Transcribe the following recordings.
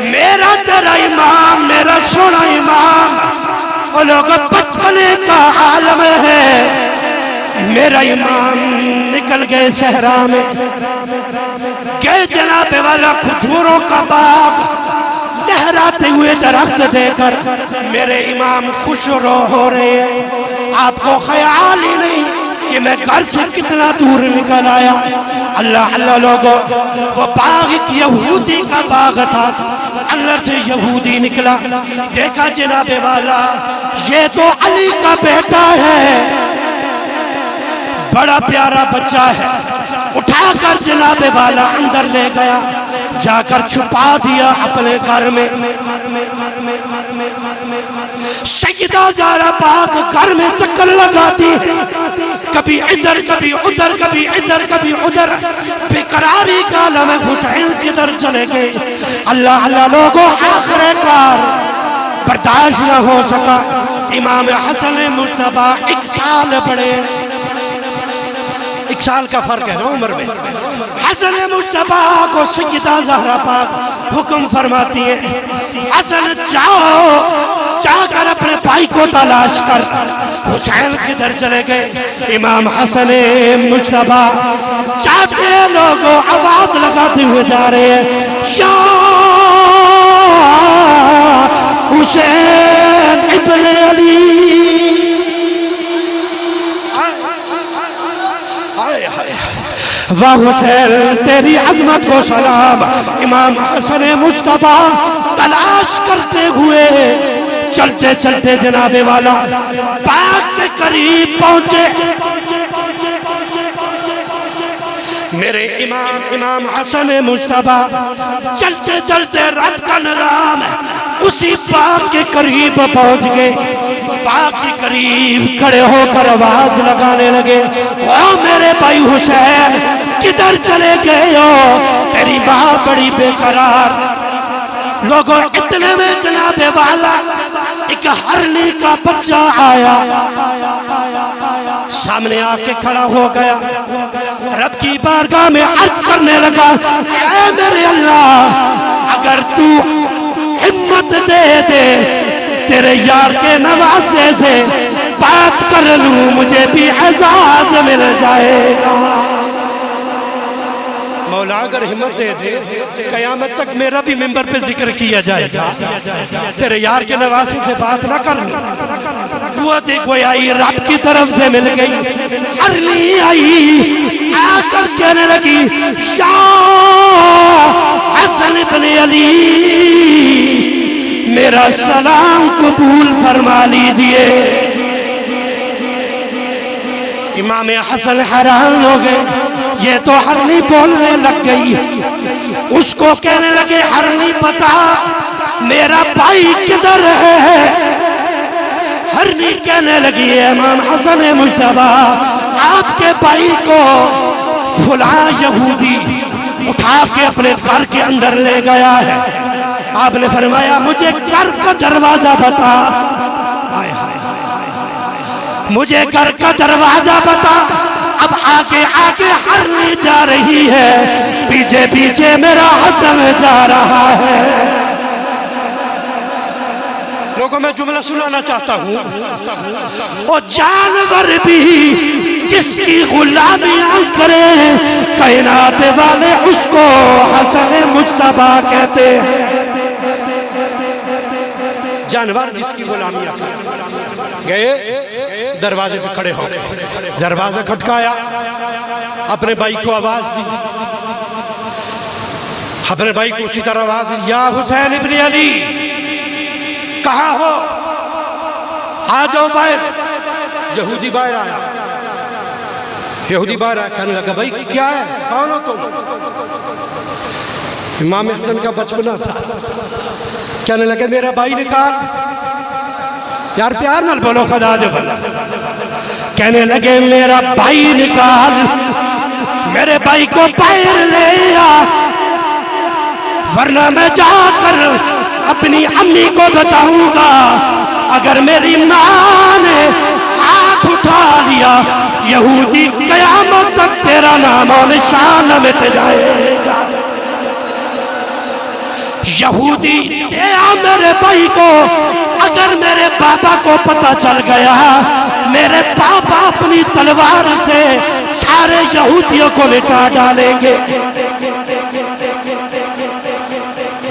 میرا تیرا امام، میرا سونا امام، وہ لوگ بچپنے کا عالم ہے، میرا امام نکل گئے صحرا میں، کہ جناب والا کھجوروں کا باغ لہراتے ہوئے درخت دے کر میرے امام خوش ہو رہے ہیں۔ آپ کو خیال ہی نہیں کہ میں گھر سے کتنا دور نکل آیا۔ اللہ اللہ لوگوں، وہ باغ ایک یہودی کا باغ تھا، اندر سے یہودی نکلا، دیکھا جناب والا یہ تو علی کا بیٹا ہے، بڑا پیارا بچہ ہے، اٹھا کر جناب والا اندر لے گیا، جا کر چھپا دیا اپنے گھر میں۔ سیدہ زہرا پاک گھر میں چکر لگاتی ہے، کبھی ادھر کبھی ادھر، کبھی ادھر کبھی ادھر، بے قراری کا عالم حسین کدھر چلے گئے۔ اللہ اللہ لوگوں، آخر کار برداشت نہ ہو سکا، امام حسن مصطفیٰ 1 سال بڑے، 1 سال کا فرق ہے نا عمر میں، حسن مصطفیٰ کو سیدہ زہرا پاک حکم فرماتی ہے، حسن جا کر اپنے بھائی کو تلاش کر۔ حسین کدھر چلے گئے؟ امام حسن مصطفیٰ چاہتے لوگوں آواز لگاتے ہوئے جا رہے ہیں، یا حسین ابن علی، واہ حسین تیری عظمت کو سلام۔ امام حسن مصطفیٰ تلاش کرتے ہوئے چلتے چلتے جناب والا پاک کے قریب پہنچے۔ میرے امام حسن مصطفیٰ چلتے چلتے رب کا نظام ہے، اسی پاک کے قریب پہنچ گئے، پاک کے قریب کھڑے ہو کر آواز لگانے لگے، او میرے بھائی حسین کدھر چلے گئے ہو؟ تیری ماں بڑی بے قرار۔ لوگوں اتنے میں جناب والا ایک ہرنی کا بچہ آیا، سامنے آ کے کھڑا ہو گیا، رب کی بارگاہ میں عرض کرنے لگا، اے میرے اللہ اگر تو ہمت دے دے تیرے یار کے نواسے سے بات کر لوں، مجھے بھی اعزاز مل جائے گا۔ مولا اگر ہمت دے دے قیامت تک میرا بھی منبر پہ ذکر کیا جائے گا، تیرے یار کے نواسے سے بات نہ کر لوں۔ قوت گویائی رب کی طرف سے مل گئی، ہرنی آئی آ کر کہنے لگی، یا حسن ابن علی میرا سلام قبول فرما لیجئے۔ امام حسن حیران ہو گئے، یہ تو ہرنی بولنے لگ گئی، اس کو کہنے لگے ہرنی بتا میرا بھائی کدھر ہے؟ ہرنی کہنے لگی ہے امام حسن مصطفیٰ آپ کے بھائی کو فلاں یہودی اٹھا کے اپنے گھر کے اندر لے گیا ہے۔ آپ نے فرمایا مجھے گھر کا دروازہ بتا، مجھے گھر کا دروازہ بتا۔ اب آگے آگے ہرنی جا رہی ہے، پیچھے پیچھے میرا حسن جا رہا ہے۔ لوگوں میں جملہ سنانا چاہتا ہوں، وہ جانور بھی جس کی غلامیاں کرے کائنات والے اس کو حسن مصطفیٰ کہتے ہیں۔ جانور جس کی غلامیاں گئے دروازے پہ کھڑے ہو گئے، دروازہ کھٹکایا، اپنے بھائی کو آواز دی، اپنے بھائی کو اسی طرح آواز دی، یا حسین ابن علی کہاں ہو؟ آ جاؤ باہر۔ یہودی باہر آیا، یہودی باہر آیا، کہنے لگا بھائی کیا ہے، کون ہو تم؟ امام حسن کا بچپنا تھا، کہنے لگے میرا بھائی نکال۔ یار پیار نال بولو خدا جو بلا۔ کہنے لگے میرا بھائی نکال، میرے بھائی کو باہر لے آ، ورنہ میں جا کر اپنی امی کو بتاؤں گا اگر میری ماں نے ہاتھ اٹھا لیا یہودی قیامت تک تیرا نام و نشان مٹ جائے گا۔ یہودی میرے بھائی کو اگر میرے بابا کو پتہ چل گیا میرے بابا اپنی تلوار سے سارے یہودیوں کو لٹا ڈالیں گے۔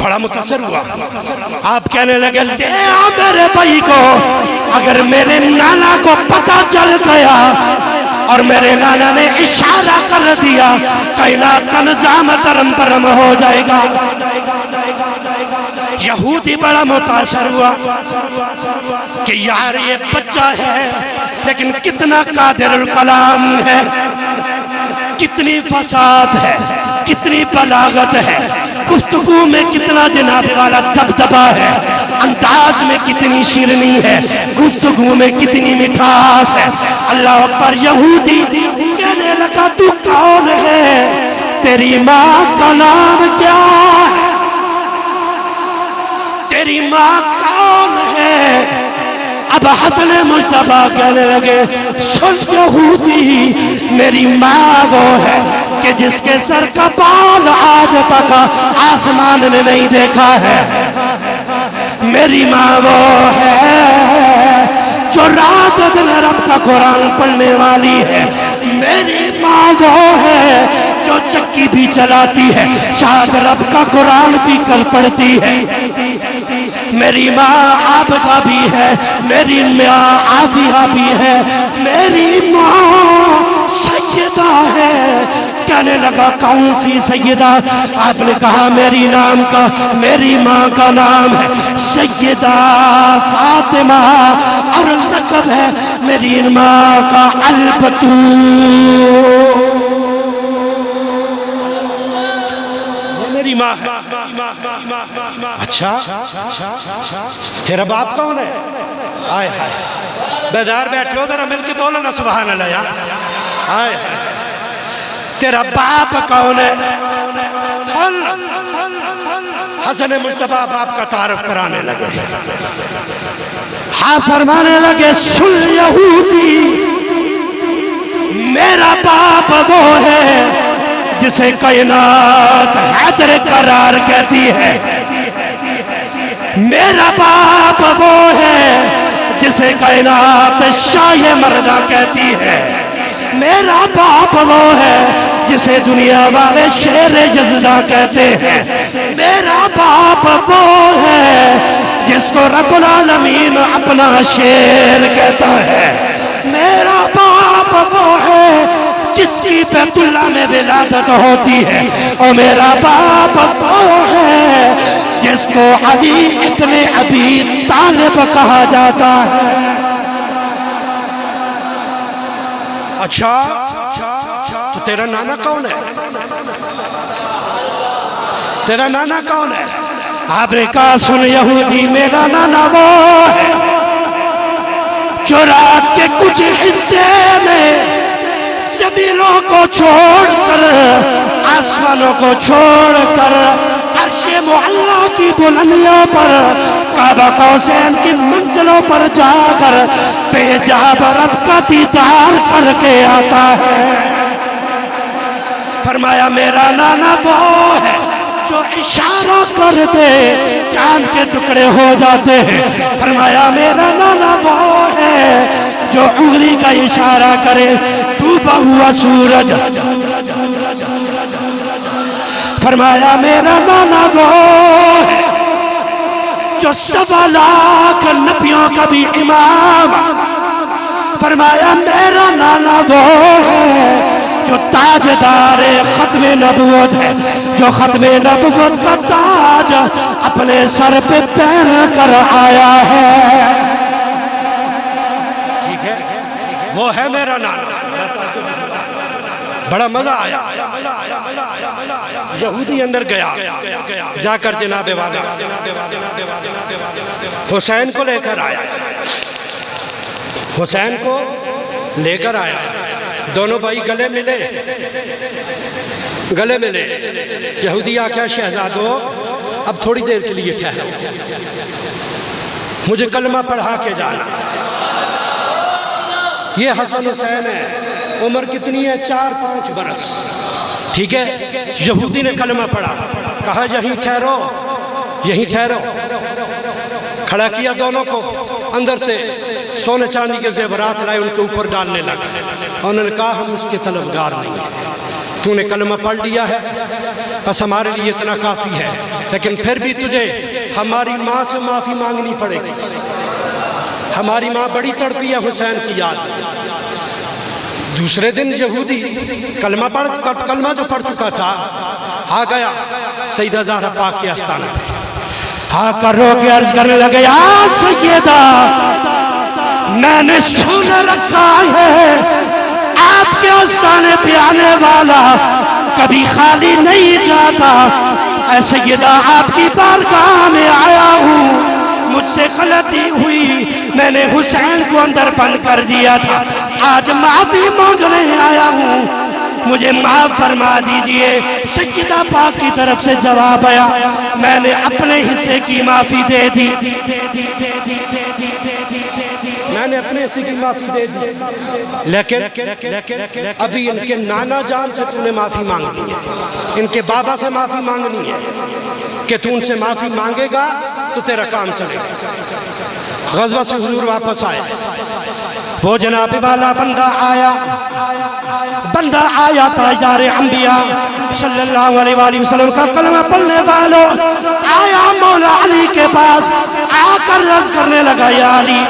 بڑا متاثر ہوا، آپ کہنے لگے میرے بھائی کو اگر میرے نانا کو پتہ چل گیا اور میرے نانا نے اشارہ کر دیا کائنات کا نظام ترم پرم ہو جائے گا۔ یہودی بڑا متاثر ہوا کہ یار یہ بچہ ہے لیکن کتنا قادر الکلام ہے، کتنی فساد ہے، کتنی بلاغت ہے، گفتگو میں کتنا جناب والا دبدبا ہے، انداز میں کتنی شیرنی ہے، گفتگو میں کتنی مٹھاس ہے۔ اللہ اکبر۔ یہودی کہنے لگا تو کون ہے، تیری ماں کا نام کیا ہے، تیری ماں کون ہے؟ اب حسن مجتبیٰ کہنے لگے سن یہودی میری ماں وہ ہے کہ جس کے سر کا بال آج تک آسمان نے نہیں دیکھا ہے، میری ماں وہ ہے جو رات دن رب کا قرآن پڑھنے والی ہے، میری ماں وہ ہے جو چکی بھی چلاتی ہے ساتھ رب کا قرآن بھی کر پڑھتی ہے، میری ماں عابدہ بھی ہے، میری ماں عافیہ بھی ہے، میری ماں سیدہ ہے۔ کہنے لگا کون سی سیدہ؟ آپ نے کہا میری میری ماں کا نام ہے سیدہ فاطمہ اور لقب ہے میری ماں کا البتول، میری ماں ہے۔ اچھا تیرا باپ کون ہے؟ آئے ہائے بیدار بیٹھے ہو ذرا مل کے بولو نا سبحان اللہ یار۔ آئے تیرا باپ کون ہے؟ حسن مجتبیٰ باپ کا تعارف کرانے لگے، ہاں فرمانے لگے سن یہودی میرا باپ وہ ہے جسے کائنات حیدر قرار کہتی ہے، میرا باپ وہ ہے جسے کائنات شاہ مردہ کہتی ہے، میرا باپ وہ ہے جسے دنیا والے شیر یزدہ کہتے ہیں، میرا باپ وہ ہے جس کو رب العالمین اپنا شیر کہتا ہے، میرا باپ وہ ہے جس کی بیت اللہ میں ولادت ہوتی ہے، اور میرا باپ وہ ہے جس کو علی ابن ابی طالب کہا جاتا ہے۔ اچھا تو تیرا نانا کون ہے؟ تیرا نانا کون ہے؟ آپ نے کہا سن یہودی میرا نانا وہ ہے جو رات کے کچھ حصے میں زمینوں کو چھوڑ کر آسمانوں کو چھوڑ کر عرش معلیٰ کی بلندیوں پر کعبہ قوسین کی منزلوں پر جا کر بے-حجاب رب کا دیدار کر کے آتا ہے۔ فرمایا میرا نانا وہ ہے جو اشارہ کر دے چاند کے ٹکڑے ہو جاتے ہیں، فرمایا میرا نانا وہ ہے جو انگلی کا اشارہ کرے ڈوبا ہوا سورج، فرمایا میرا نانا وہ ہے جو 7 لاکھ نبیوں کا بھی امام، فرمایا میرا نانا وہ ہے جو تاجدار ختم نبوت ہے، جو ختم نبوت کا تاج اپنے سر پہ پہن کر آیا ہے، ٹھیک ہے وہ ہے میرا نانا۔ بڑا مزہ آیا۔ یہودی اندر گیا، جا کر جناب والا حسین کو لے کر آیا، حسین کو لے کر آیا، دونوں بھائی گلے ملے، گلے ملے۔ یہودی آکھا شہزادو اب تھوڑی دیر کے لیے ٹھہرو، مجھے کلمہ پڑھا کے جانا۔ یہ حسن حسین ہے، عمر کتنی ہے؟ 4-5 برس، ٹھیک ہے۔ یہودی نے کلمہ پڑھا، کہا یہیں ٹھہرو، یہیں ٹھہرو. کھڑا کیا دونوں کو, اندر سے سونے چاندی کے زیورات لائے, ان کے اوپر ڈالنے لگا. اور انہوں نے کہا ہم اس کے طلبگار نہیں ہیں, تو نے کلمہ پڑھ لیا ہے بس ہمارے لیے اتنا کافی ہے, لیکن پھر بھی تجھے ہماری ماں سے معافی مانگنی پڑے گی. ہماری ماں بڑی تڑپی ہے حسین کی یاد. دوسرے دن یہودی کلمہ جو پڑھ چکا تھا آ گیا سیدہ زہرا پاک کے آستانے پہ, آ کر رو کے عرض کرنے لگے, یا سیدہ میں نے سن رکھا ہے آپ کے آستانے پہ آنے والا کبھی خالی نہیں جاتا. اے سیدہ آپ کی بارگاہ میں آیا ہوں, مجھ سے غلطی ہوئی, میں نے حسین کو اندر بند کر دیا تھا, آج معافی مانگنے آیا ہوں, مجھے معاف فرما دیجئے. سیدہ پاک کی طرف سے جواب آیا, میں نے اپنے حصے کی معافی دے دی, میں نے اپنے حصے کی معافی دے دی, لیکن ابھی ان کے نانا جان سے تو نے معافی مانگنی ہے, ان کے بابا سے معافی مانگنی ہے کہ تو ان سے معافی مانگے گا تو تیرا کام چلے گا. غزوہ سے حضور واپس آئے, وہ جناب والا بندہ آیا تاجدار انبیاء صلی اللہ علیہ وآلہ وسلم کا کلمہ پڑھنے والوں, آیا مولا علی کے پاس, آ کر عرض کرنے لگا, یا علی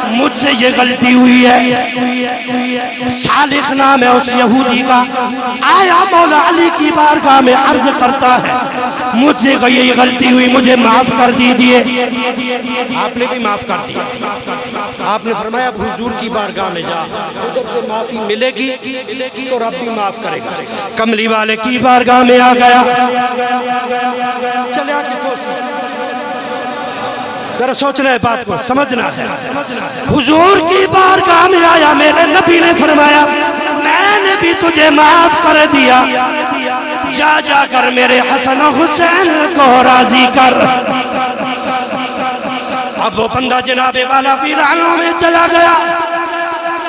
مجھ سے یہ غلطی ہوئی ہے. صالح نام ہے اس یہودی کا, آیا مولا علی کی بارگاہ میں عرض کرتا ہے, مجھ سے یہ غلطی ہوئی, مجھے معاف کر دیجئے. آپ نے بھی معاف کر دیا. آپ نے فرمایا حضور کی بارگاہ میں جا, ادھر سے معافی ملے گی تو رب بھی معاف کرے گا. کملی والے کی بارگاہ میں آ گیا, چلے آگے ذرا سوچنا ہے, بات کو سمجھنا ہے. حضور کی بارگاہ میں آیا, میرے نبی نے فرمایا میں نے بھی تجھے معاف کر دیا, جا کر میرے حسن و حسین کو راضی کر. اب وہ بندہ جناب والا ویرانوں میں چلا گیا,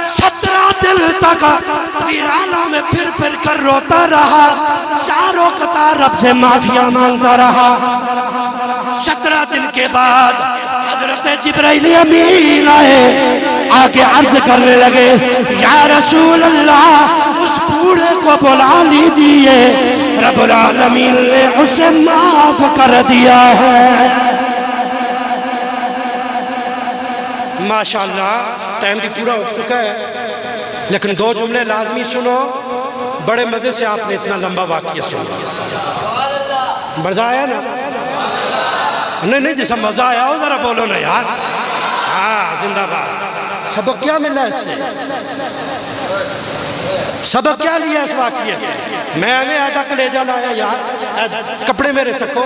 17 دن تک ویرانوں میں پھر کر روتا رہا, چاروں قطار رب سے معافیاں مانگتا رہا. 17 دن کے بعد حضرت جبرائیل امین آئے, آکے عرض کرنے لگے, یا رسول اللہ اس بوڑھے کو بلا لیجئے, رب العالمین نے اسے معاف کر دیا ہے. ماشاءاللہ ٹائم بھی پورا ہو چکا ہے, لیکن 2 جملے لازمی سنو, بڑے مزے سے آپ نے اتنا لمبا واقعہ سنا. مزہ آیا نا؟ نہیں جیسا مزہ آیا ہو ذرا بولو نا یار. ہاں زندہ باد. سبق کیا ملا اس سے؟ سبق کیا لیا اس واقعے سے؟ میں ہمیں آدھا کلیجہ لایا یار, کپڑے میرے تکو.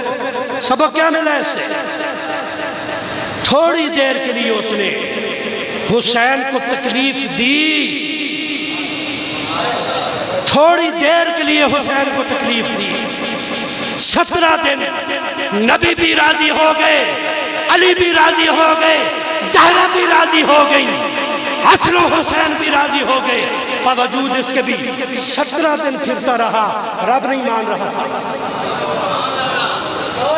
سبق کیا ملا اس سے؟ تھوڑی دیر کے لیے اس نے حسین کو تکلیف دی, تھوڑی دیر کے لیے حسین کو تکلیف دی. 17 دن نبی بھی راضی ہو گئے, علی بھی راضی ہو گئے, زہرا بھی راضی ہو گئی, حسن و حسین بھی راضی ہو گئے. باوجود اس کے بھی 17 دن پھرتا رہا, رب نہیں مان رہا تھا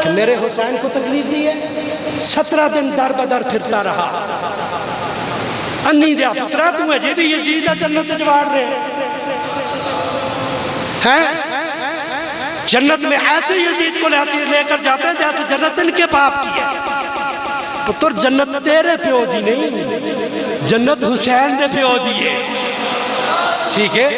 کہ میرے حسین کو تکلیف دی ہے. 17 دن در بدر پھرتا رہا. انی دیا پترہ تو ہے جی بھی یزید جنت جوار رہے ہیں, جنت میں ایسے یزید کو لے کر جاتے ہیں جیسے جنت ان کے باپ کی ہے. پتر جنت تیرے پیو دی نہیں, جنت حسین دے پیو دی ہے. ٹھیک ہے.